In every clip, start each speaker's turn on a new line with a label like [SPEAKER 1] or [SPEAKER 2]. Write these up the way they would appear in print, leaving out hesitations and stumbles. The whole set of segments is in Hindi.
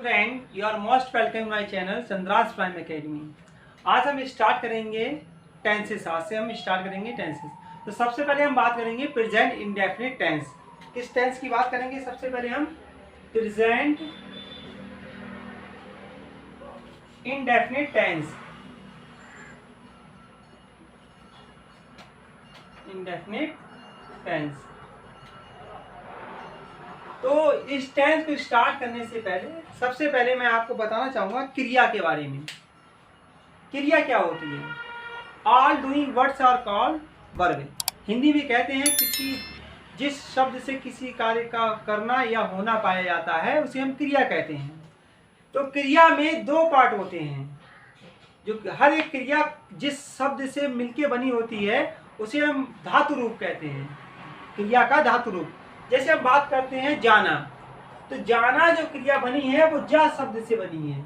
[SPEAKER 1] Friend, you are most welcome my channel Chandra's prime academy. आज हम स्टार्ट करेंगे टेंसेस। आज से हम स्टार्ट करेंगे टेंसेस। तो सबसे पहले हम बात करेंगे प्रेजेंट इंडेफिनिट टेंस। किस टेंस की बात करेंगे? सबसे पहले हम present indefinite tense. Indefinite tense. तो इस टेंस को स्टार्ट करने से पहले सबसे पहले मैं आपको बताना चाहूंगा क्रिया के बारे में। क्रिया क्या होती है? All doing words are called verb. Hindi में कहते हैं किसी जिस शब्द से किसी कार्य का करना या होना पाया जाता है उसे हम क्रिया कहते हैं। तो क्रिया में दो पार्ट होते हैं। जो हर एक क्रिया जिस शब्द से मिलके बनी होती है उसे हम धातु रूप कहते हैं। क्रिया का धातु रूप। जैसे हम बात करते हैं जाना, तो जाना जो क्रिया बनी है वो जा शब्द से बनी है।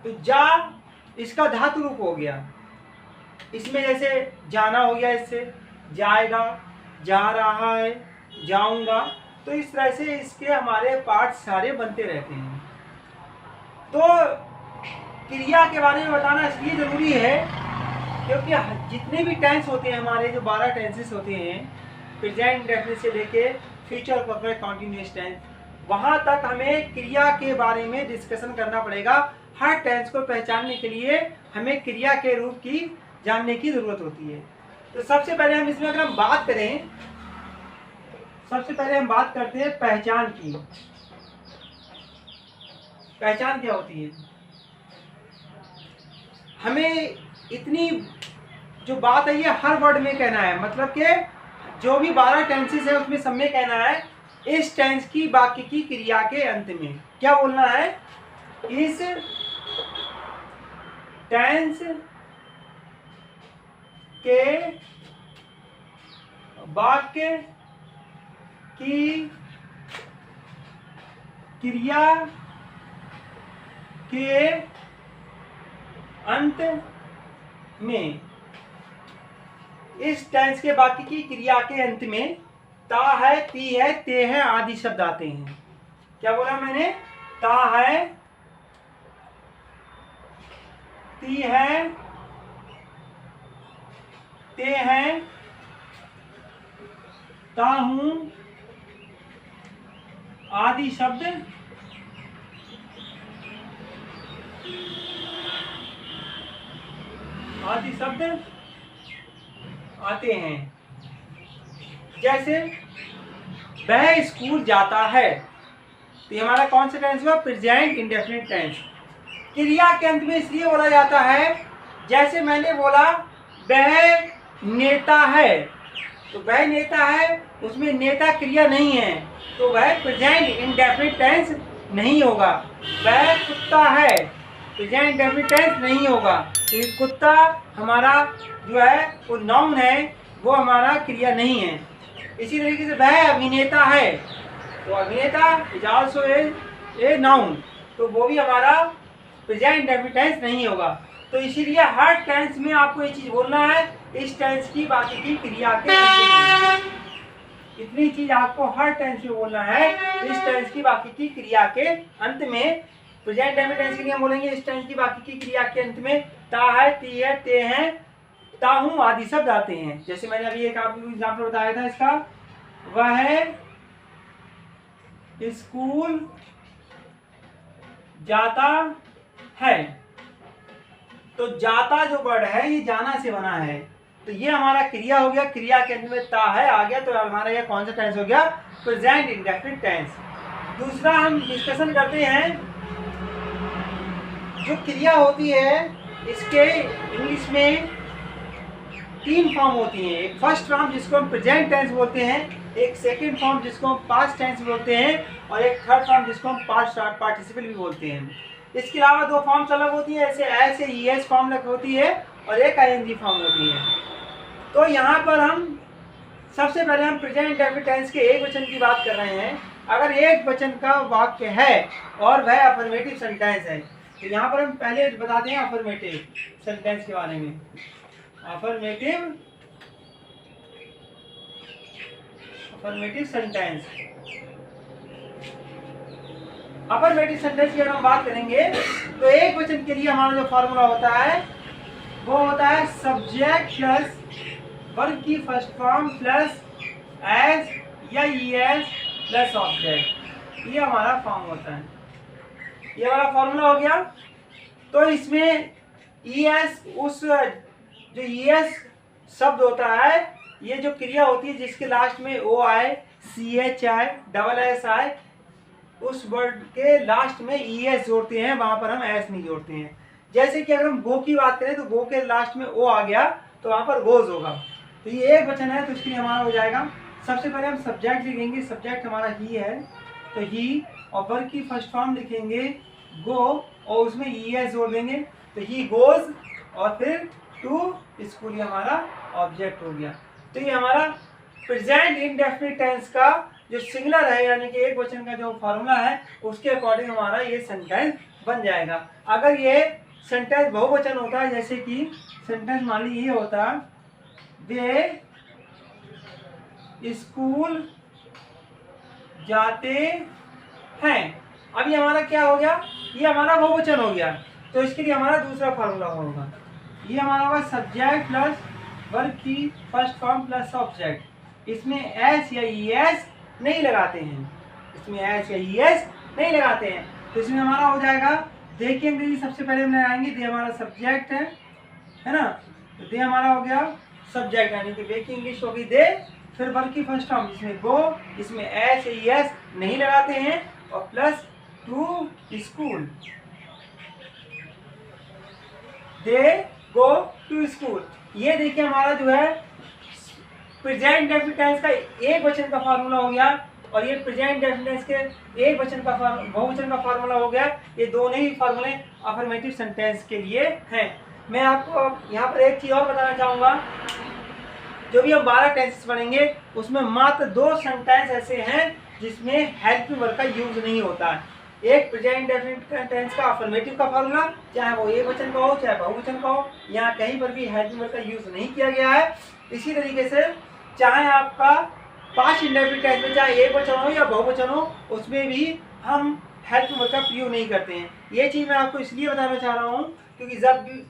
[SPEAKER 1] तो जा इसका धातु रूप हो गया। इसमें जैसे जाना हो गया, इससे जाएगा, जा रहा है, जाऊंगा। तो इस तरह से इसके हमारे पार्ट सारे बनते रहते हैं। तो क्रिया के बारे में बताना इसलिए जरूरी है क्योंकि जितने भी टेंस होते हैं हमारे, जो 12 टेंसेस होते हैं प्रेजेंट इंडेफिनिट से लेके फ्यूचर परफेक्ट कंटीन्यूअस टेंस, वहां तक हमें क्रिया के बारे में डिस्कशन करना पड़ेगा। हर टेंस को पहचानने के लिए हमें क्रिया के रूप की जानने की जरूरत होती है। तो सबसे पहले हम इसमें अगर हम बात करें, सबसे पहले हम बात करते हैं पहचान की। पहचान क्या होती है? हमें इतनी जो बात है ये हर वर्ड में कहना है, मतलब कि जो भी 12 टेंसेस है उसमें सब में कहना है इस टेंस की बाकी की क्रिया के अंत में क्या बोलना है? इस टेंस के वाक्य की क्रिया के अंत में, इस टेंस के बाकी की क्रिया के अंत में ता है, ती है, ते है आदि शब्द आते हैं। क्या बोला मैंने? ता है, ती है, ते हैं, ता हूं आदि शब्द आते हैं। जैसे वह स्कूल जाता है, तो ये हमारा कौन सा टेंस हुआ? Present indefinite tense. क्रिया के अंत में इसलिए बोला जाता है, जैसे मैंने बोला वह नेता है, तो वह नेता है उसमें नेता क्रिया नहीं है, तो वह प्रेजेंट इंडेफिनिट टेंस नहीं होगा। वह कुत्ता है, प्रेजेंट इंडेफिनिट टेंस नहीं होगा, क्योंकि कुत्ता हमारा जो है वो नाउन है, वो हमारा क्रिया नहीं है। इसी तरीके से वह अभिनेता है, तो अभिनेता इज आल्सो ए नाउन, तो वो भी हमारा प्रेजेंट इंडेफिनिट टेंस नहीं होगा। तो इसीलिए हर टेंस में आपको ये चीज बोलना है, इस टेंस की बाकी की क्रिया के अंत में। इतनी चीज आपको हर टेंस में बोलना है, इस टेंस की बाकी की क्रिया के अंत में। प्रेजेंट इंडेफिनिट टेंस के लिए हम बोलेंगे इस टेंस की बाकी की क्रिया के अंत में ता है, ती है, ते हैं, ता हूं आदि शब्द आते हैं। जैसे मैंने अभी एक आपको एग्जाम्पल बताया था इसका, वह स्कूल जाता है, तो जाता जो वर्ड है ये जाना से बना है, तो ये हमारा क्रिया हो गया। क्रिया के अंत में ता है आ गया, तो हमारा ये कौन सा टेंस हो गया? Present indefinite tense. दूसरा हम डिस्कशन करते हैं जो क्रिया होती है, इसके इंग्लिश में 3 फॉर्म होती हैं। एक फर्स्ट फॉर्म जिसको हम प्रेजेंट टेंस बोलते हैं, एक सेकंड फॉर्म जिसको हम पास्ट टेंस बोलते हैं, और एक थर्ड फॉर्म जिसको हम पास्ट पार्टिसिपल भी बोलते हैं। इसके अलावा 2 फॉर्म्स अलग होती है, ऐसे ईएस फॉर्म अलग होती है और एक आईएनजी फॉर्म होती है। तो यहाँ पर हम सबसे पहले हम प्रेजेंट इंडेफिनिट टेंस के एक वचन की बात कर रहे हैं। अगर एक वचन का वाक्य है और वह अफर्मेटिव सेंटेंस है, तो यहाँ पर हम पहले बताते हैं अफर्मेटिव सेंटेंस के बारे में। अफर्मेटिव सेंटेंस अफर्मेटिव सेंटेंस की अगर हम बात करेंगे तो एक वचन के लिए हमारा जो फॉर्मूला होता है वो होता है सब्जेक्ट प्लस वर्ब की फर्स्ट फॉर्म प्लस एज या ईएस प्लस ऑब्जेक्ट। ये हमारा फॉर्म होता है, ये वाला फॉर्मूला हो गया। तो इसमें ईएस उस जो ईएस शब्द होता है, ये जो क्रिया होती है जिसके लास्ट में ओ आए, सी एच आए, डबल एस आए, उस वर्ड के लास्ट में ईएस जोड़ते हैं, वहां पर हम एस नहीं जोड़ते हैं। जैसे कि अगर हम गो की बात करें तो गो के लास्ट में ओ आ गया तो वहां पर गोज होगा। तो ये एक वचन है तो इसके लिए हमारा हो जाएगा, सबसे पहले हम सब्जेक्ट लिखेंगे, सब्जेक्ट हमारा ही है तो ही, और वर्ब की फर्स्ट फॉर्म लिखेंगे गो और उसमें ईएस जोड़ देंगे तो ही गोज, और फिर टू स्कूल, ये हमारा ऑब्जेक्ट हो गया। तो ये हमारा प्रेजेंट इंडेफिनिट टेंस का जो सिंगुलर है यानी कि एक वचन का जो फॉर्मूला है उसके अकॉर्डिंग हमारा ये सेंटेंस बन जाएगा। अगर ये सेंटेंस बहुवचन होता है, जैसे कि सेंटेंस मान लीजिए ये होता, वे स्कूल जाते हैं, अब ये हमारा क्या हो गया, ये हमारा बहुवचन हो गया। तो इसके लिए हमारा दूसरा फार्मूला होगा, ये हमारा होगा सब्जेक्ट प्लस वर्ब की फर्स्ट फॉर्म प्लस ऑब्जेक्ट। इसमें एस या ईएस नहीं लगाते हैं, इसमें एस या ईएस नहीं लगाते हैं। तो इसमें हमारा हो जाएगा, देखिए अंग्रेजी सबसे पहले हम लगाएंगे, दे हमारा सब्जेक्ट है ना, तो दे हमारा हो गया सब्जेक्ट यानी कि वे की इंग्लिश होगी दे, फिर वर्ब की फर्स्ट फॉर्म जिसमें गो, इसमें एस या ईएस नहीं लगाते हैं, और plus to school, they go to school. ये देखिए हमारा जो है प्रेजेंट इंडेफिनिट टेंस का एक वचन का फार्मूला हो गया, और ये प्रेजेंट इंडेफिनिट टेंस के एक वचन का बहुवचन का फार्मूला हो गया। ये दोनों ही फार्मूले अफर्मेटिव सेंटेंस के लिए हैं। मैं आपको यहाँ पर एक चीज और बताना चाहूंगा, जो भी हम 12 टेंसेस पढ़ेंगे उसमें मात्र 2 सेंटेंस ऐसे हैं जिसमें हेल्पिंग वर्ब का यूज नहीं होता है। एक प्रेजेंट इंडेफिनिट टेंस का अफर्मेटिव का फार्मूला, चाहे वो एक वचन का हो चाहे बहुवचन का हो, यहाँ कहीं पर भी हेल्पिंग वर्ब का यूज नहीं किया गया है। इसी तरीके से चाहे आपका पास्ट इंडेफिनिट टेंस में चाहे एक वचन हो या बहुवचन हो, उसमें भी हम हेल्पिंग वर्ब का प्रयोग नहीं करते हैं। ये चीज़ मैं आपको इसलिए बताना चाह रहा हूँ क्योंकि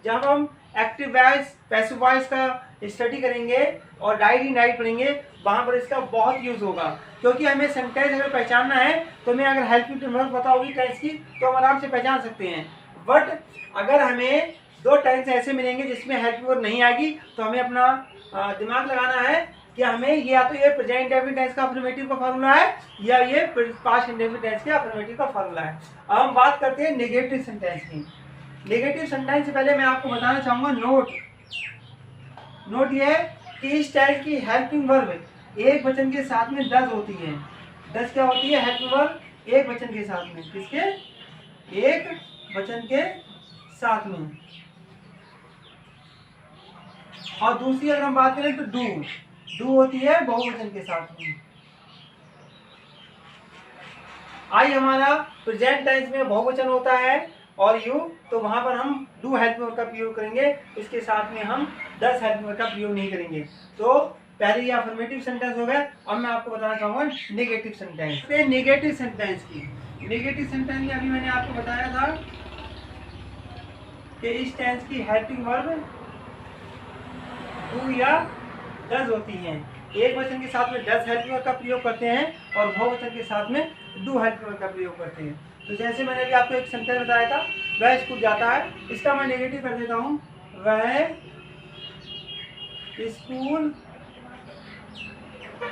[SPEAKER 1] जब हम एक्टिव वॉइस पैसिव वॉइस का स्टडी करेंगे और डाइट इन डाइट पढ़ेंगे, वहाँ पर इसका बहुत यूज होगा। क्योंकि हमें सेंटेंस अगर पहचानना है तो हमें अगर हेल्पिंग वर्ब पता होगी टेंस की तो हम आराम से पहचान सकते हैं। बट अगर हमें 2 टेंस ऐसे मिलेंगे जिसमें हेल्पिंग वर्ब नहीं आएगी तो हमें अपना दिमाग लगाना है कि हमें या तो ये प्रेजेंट इंडेफिनिट टेंस का अफर्मेटिव का फार्मूला है या ये पास्ट इंडेफिनिट टेंस के अफर्मेटिव का फार्मूला है। अब हम बात करते हैं नेगेटिव सेंटेंस की। नेगेटिव सेंटेंस से पहले मैं आपको बताना चाहूँगा नोट ये है कि इस टाइप की हेल्पिंग वर्ब एक वचन के साथ में डज होती है। डज क्या होती है? हेल्पिंग वर्ब एक वचन के साथ में, किसके? एक वचन के साथ में। और दूसरी अगर हम बात करें तो डू होती है बहुवचन के साथ में। आई हमारा प्रेजेंट टेंस में बहुवचन होता है और यू, तो वहां पर हम डू हेल्पिंग वर्ब का प्रयोग करेंगे, इसके साथ में हम डज हेल्पिंग वर्ब का प्रयोग नहीं करेंगे। तो पहले ये अफर्मेटिव सेंटेंस हो गया। अब मैं आपको बताना चाहूंगा नेगेटिव सेंटेंस। नेगेटिव सेंटेंस की नेगेटिव सेंटेंस में अभी मैंने आपको बताया था कि इस टेंस की हेल्पिंग वर्ब डू या डज होती हैं। एक वचन के साथ में डज हेल्पिंग वर्ब का प्रयोग करते हैं और बहुवचन के साथ में डू हेल्पिंग वर्ब का प्रयोग करते हैं। तो जैसे मैंने अभी आपको एक सेंटेंस बताया था, वह स्कूल जाता है, इसका मैं नेगेटिव कर देता हूँ, वह स्कूल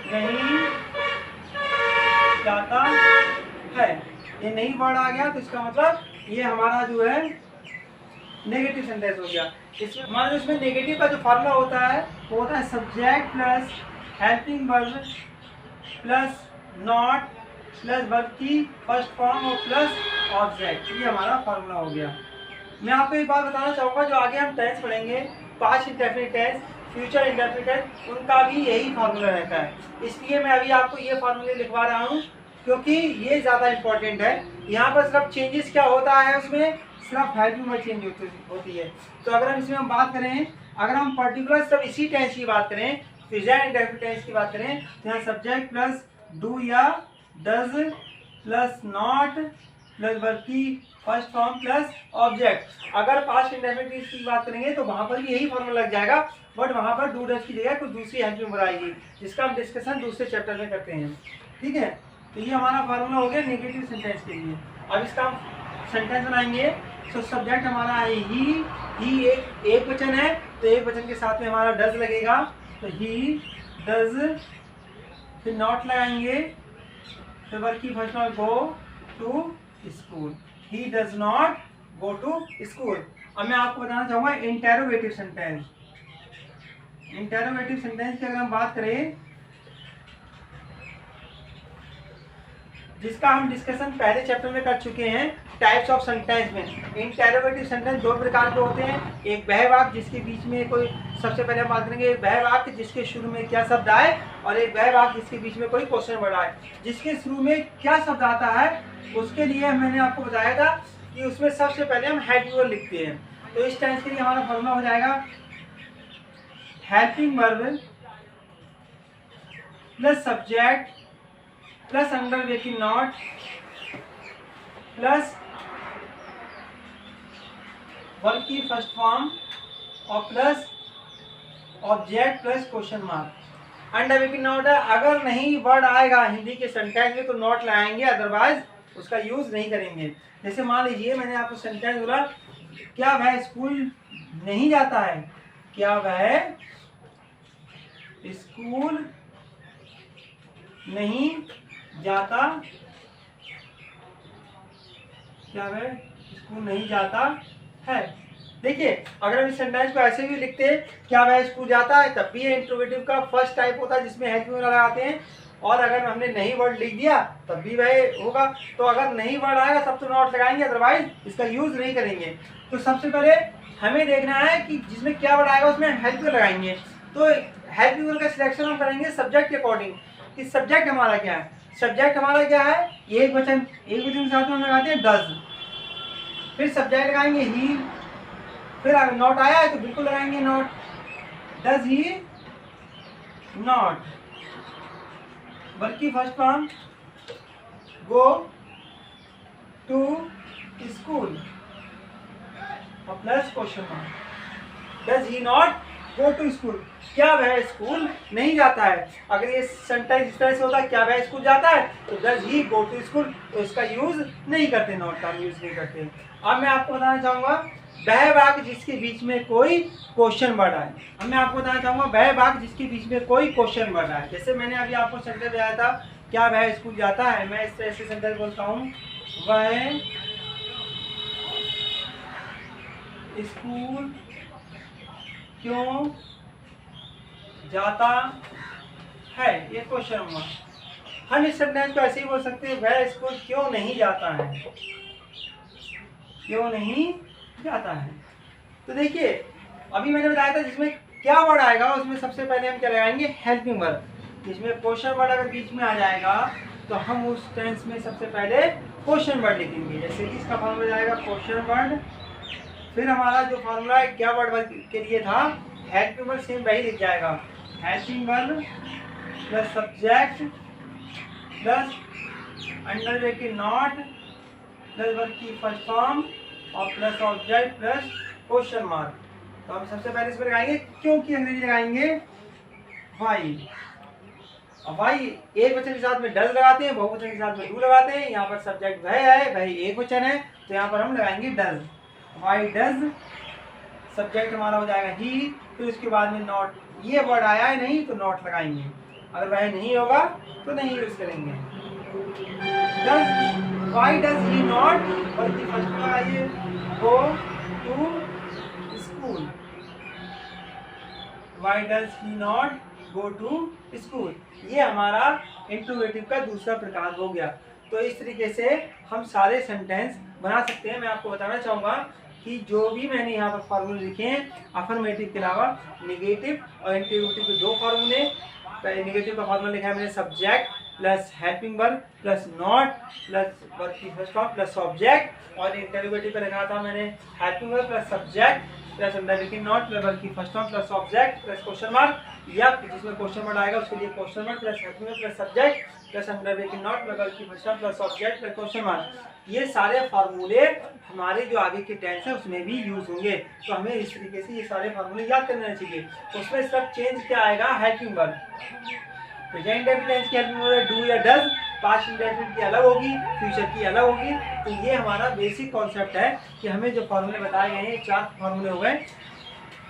[SPEAKER 1] नहीं जाता है। ये नहीं वर्ड आ गया तो इसका मतलब ये हमारा जो है नेगेटिव सेंटेंस हो गया। इसमें हमारा जो इसमें नेगेटिव का जो फार्मूला होता है वो होता है subject plus helping verb plus not plus verb की फर्स्ट फॉर्म और प्लस ऑब्जेक्ट। ये हमारा फार्मूला हो गया। मैं आपको एक बात बताना चाहूँगा, जो आगे हम टेंस पढ़ेंगे, past indefinite tense, future indefinite tense, उनका भी यही फार्मूला रहता है। इसलिए मैं अभी आपको ये फार्मूले लिखवा रहा हूँ क्योंकि ये ज़्यादा इंपॉर्टेंट है। यहाँ पर सिर्फ चेंजेस क्या होता है, उसमें सिर्फ हेल्पिंग वर्ब चेंज होती है। तो अगर हम इसमें हम बात करें, अगर हम पर्टिकुलर सिर्फ इसी टेंस की बात करें, प्रेजेंट इंडेफिनिट टेंस की बात करें, तो यहाँ सब्जेक्ट प्लस डू या does plus not plus verb की फर्स्ट फॉर्म प्लस ऑब्जेक्ट। अगर पास्ट इंडेफिनिट की बात करेंगे तो वहां पर भी यही फॉर्मूला लग जाएगा, बट वहां पर डू डज की जगह कुछ दूसरी हेल्पिंग वर्ब आएगी, जिसका हम डिस्कशन दूसरे चैप्टर में करते हैं। ठीक है, तो ये हमारा फार्मूला हो गया नेगेटिव सेंटेंस के लिए। अब इसका हम सेंटेंस बनाएंगे। तो सब्जेक्ट हमारा है ही एक वचन है, तो एक वचन के साथ में हमारा डज लगेगा, तो ही डज, फिर नॉट लगाएंगे, फिर वर्ब की first form go to school, he does not go to school. अब मैं आपको बताना चाहूंगा इंटेरोगेटिव सेंटेंस। इंटेरोगेटिव सेंटेंस की अगर हम बात करें, जिसका हम डिस्कशन पहले चैप्टर में कर चुके हैं टाइप्स ऑफ सेंटेंस में। इंटेरोगेटिव सेंटेंस दो प्रकार के होते हैं, एक वह वाक्य जिसके बीच में कोई, सबसे पहले हम बात करेंगे वह वाक्य जिसके शुरू में क्या शब्द आए, और एक वह वाक्य जिसके बीच में कोई क्वेश्चन वर्ड आए। जिसके शुरू में क्या शब्द आता है उसके लिए मैंने आपको बताया था कि उसमें सबसे पहले हम हेल्पिंग वर्ब लिखते हैं। तो इस टेंस के लिए हमारा फॉर्मूला हो जाएगा helping verb plus subject plus under bracket not plus verb की फर्स्ट फॉर्म और plus object plus question mark. Under bracket not है, अगर नहीं वर्ड आएगा हिंदी के सेंटेंस में तो नॉट लगाएंगे, अदरवाइज उसका यूज नहीं करेंगे। जैसे मान लीजिए मैंने आपको सेंटेंस बोला, क्या वह स्कूल नहीं जाता है, क्या वह स्कूल नहीं जाता, क्या वह स्कूल नहीं जाता है। देखिए अगर हम इस सेंटेंस को ऐसे भी लिखते हैं क्या वह स्कूल जाता है, तब भी ये इंट्रोगेटिव का फर्स्ट टाइप होता है जिसमें हेल्पिंग वर्ब लगाते हैं, और अगर हमने नहीं वर्ड लिख दिया तब भी वह होगा। तो अगर नहीं वर्ड आएगा तब तो नॉट लगाएंगे, अदरवाइज इसका यूज नहीं करेंगे। तो सबसे पहले हमें देखना है कि जिसमें क्या वर्ड आएगा उसमें हेल्पिंग लगाएंगे। तो हेल्पिंग वर्ब का सिलेक्शन हम करेंगे सब्जेक्ट के अकॉर्डिंग कि सब्जेक्ट हमारा क्या है। सब्जेक्ट हमारा क्या है, एक वचन के साथ में हम लगाते हैं डज, फिर सब्जेक्ट लगाएंगे ही, फिर अगर नॉट आया है तो बिल्कुल लगाएंगे not, does he not, verb की first form go to school और plus question mark. Does he not go to school, क्या वह स्कूल नहीं जाता है। अगर ये सेंटेंस इस तरह से होता है क्या वह स्कूल जाता है, तो does he go to school, तो इसका यूज नहीं करते, नॉट का यूज नहीं करते। अब मैं आपको बताना चाहूंगा वह वाक्य जिसके बीच में कोई क्वेश्चन वर्ड आए। अब मैं आपको बताना चाहूंगा वह वाक्य जिसके बीच में कोई क्वेश्चन वर्ड आए। जैसे मैंने अभी आपको सेंटेंस दिया था क्या वह स्कूल जाता है, मैं इस तरह से सेंटेंस बोलता हूँ वह स्कूल क्यों जाता है, ये क्वेश्चन हुआ। हम इस सेंटेंस को ऐसे ही बोल सकते हैं वह स्कूल क्यों नहीं जाता है, क्यों नहीं जाता है। तो देखिए अभी मैंने बताया था जिसमें क्या वर्ड आएगा उसमें सबसे पहले हम क्या लगाएंगे हेल्पिंग वर्ब। जिसमें क्वेश्चन वर्ड अगर बीच में आ जाएगा तो हम उस टेंस में सबसे पहले क्वेश्चन वर्ड लिखेंगे। जैसे कि इसका फॉर्मूला जाएगा क्वेश्चन वर्ड, फिर हमारा जो फॉर्मूला है क्या वर्ड के लिए था हेल्पिंग वर्ब सेम वही लिख जाएगा, helping verb plus subject plus under bracket not plus verb की फर्स्ट फॉर्म और plus object plus question mark. तो हम सबसे पहले इसमें लगाएंगे क्योंकि अंग्रेजी लगाएंगे वाई। अब वाई एक वचन के साथ में डज लगाते हैं, बहुवचन के साथ में डू लगाते हैं। यहाँ पर सब्जेक्ट वह है, वह एक वचन है, तो यहाँ पर हम लगाएंगे डज, वाई डज। सब्जेक्ट हमारा हो जाएगा ही, फिर उसके बाद में नॉट, ये वर्ड आया है नहीं तो नॉट लगाएंगे, अगर वह नहीं होगा तो नहीं यूज करेंगे। Does, why does he not, बल्कि फर्स्ट में लगाइए go to school, why does he not go to school. ये हमारा इंट्रोगेटिव का दूसरा प्रकार हो गया। तो इस तरीके से हम सारे सेंटेंस बना सकते हैं। मैं आपको बताना चाहूँगा कि जो भी मैंने यहाँ पर फार्मूले लिखे हैं अफर्मेटिव के अलावा नेगेटिव और इंट्रोगेटिव के दो फार्मूले। नेगेटिव का फार्मूला लिखा है मैंने subject plus helping verb plus not plus verb की फर्स्ट फॉर्म प्लस ऑब्जेक्ट, और इंटरोगेटिव पे लिखा था मैंने helping verb plus subject plus under bracket not plus verb की first form plus object plus question mark, या जिसमें क्वेश्चन मार्क आएगा उसके लिए question mark plus helping verb plus subject plus under bracket not plus verb की first form plus object plus question mark. ये सारे फार्मूले हमारे जो आगे के टेंस है उसमें भी यूज होंगे, तो हमें इस तरीके से ये सारे फार्मूले याद करने चाहिए। उसमें सब चेंज क्या आएगा, helping verb, present indefinite tense की हेल्पिंग वर्ब डू या डज, पास्ट इंडेफिनिट की अलग होगी, फ्यूचर की अलग होगी। तो ये हमारा बेसिक कॉन्सेप्ट है कि हमें जो फार्मूले बताए गए हैं, 4 फार्मूले हो गए,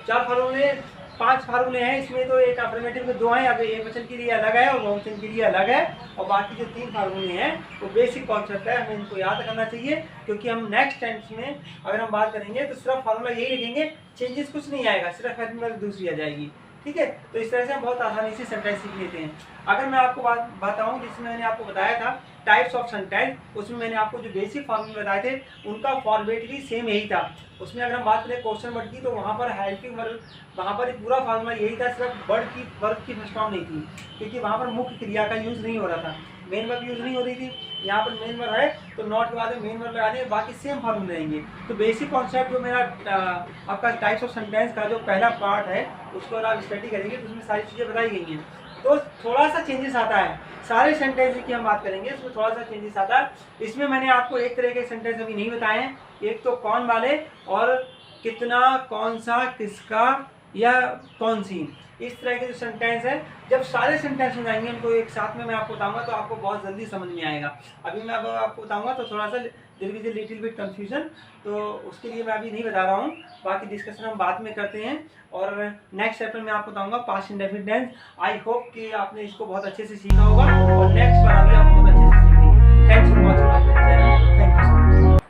[SPEAKER 1] 4 फार्मूले 5 फार्मूले हैं, इसमें तो एक अफर्मेटिव के 2 हैं, अब एक वचन के लिए अलग है और बहुवचन के लिए अलग है, और बाकी जो 3 फार्मूले हैं वो बेसिक कॉन्सेप्ट है, हमें इनको याद करना चाहिए, क्योंकि हम नेक्स्ट टेंस में अगर हम बात करेंगे तो सिर्फ फार्मूला यही लिखेंगे, चेंजेस कुछ नहीं आएगा, सिर्फ हेल्पिंग वर्ब दूसरी आ जाएगी। ठीक है, तो इस तरह से हम बहुत आसानी से सेंटेंस सीख लेते हैं। अगर मैं आपको बात बताऊं, जिसमें मैंने आपको बताया था टाइप्स ऑफ सेंटेंस, उसमें मैंने आपको जो बेसिक फार्मूले बताए थे उनका फॉर्मेट भी सेम यही था। उसमें अगर हम बात करें क्वेश्चन वर्ड की, तो वहाँ पर हेल्पिंग वर्ब, वहाँ पर पूरा फार्मूला यही था, सिर्फ वर्ब की फर्स्ट फॉर्म नहीं थी, क्योंकि वहाँ पर मुख्य क्रिया का यूज़ नहीं हो रहा था, मेन वर्ब यूज़ नहीं हो रही थी। यहाँ पर मेन वर्ब है तो नॉट के बाद में मेन वर्ब लगा दें, बाकी सेम फार्मूले रहेंगे। तो बेसिक कॉन्सेप्ट जो मेरा आपका टाइप्स ऑफ सेंटेंस का जो पहला पार्ट है उसको अगर आप स्टडी करेंगे तो उसमें सारी चीज़ें बताई गई हैं। तो थोड़ा सा चेंजेस आता है, सारे सेंटेंस की हम बात करेंगे उसमें थोड़ा सा चेंजेस आता है। इसमें मैंने आपको एक तरह के सेंटेंस अभी नहीं बताए हैं, एक तो कौन वाले और कितना, कौन सा, किसका या कौन सी, इस तरह के जो सेंटेंस है, जब सारे सेंटेंस हो जाएंगे उनको एक साथ में मैं आपको बताऊंगा तो आपको बहुत जल्दी समझ में आएगा। अभी मैं अब आपको बताऊंगा तो थोड़ा सा there is a little bit confusion, तो उसके लिए मैं अभी नहीं बता रहा हूँ, बाकी डिस्कशन हम बाद में करते हैं। और नेक्स्ट चैप्टर में आपको बताऊंगा past indefinite tense. I hope कि आपने इसको बहुत अच्छे से सीखा होगा, और नेक्स्ट बार अभी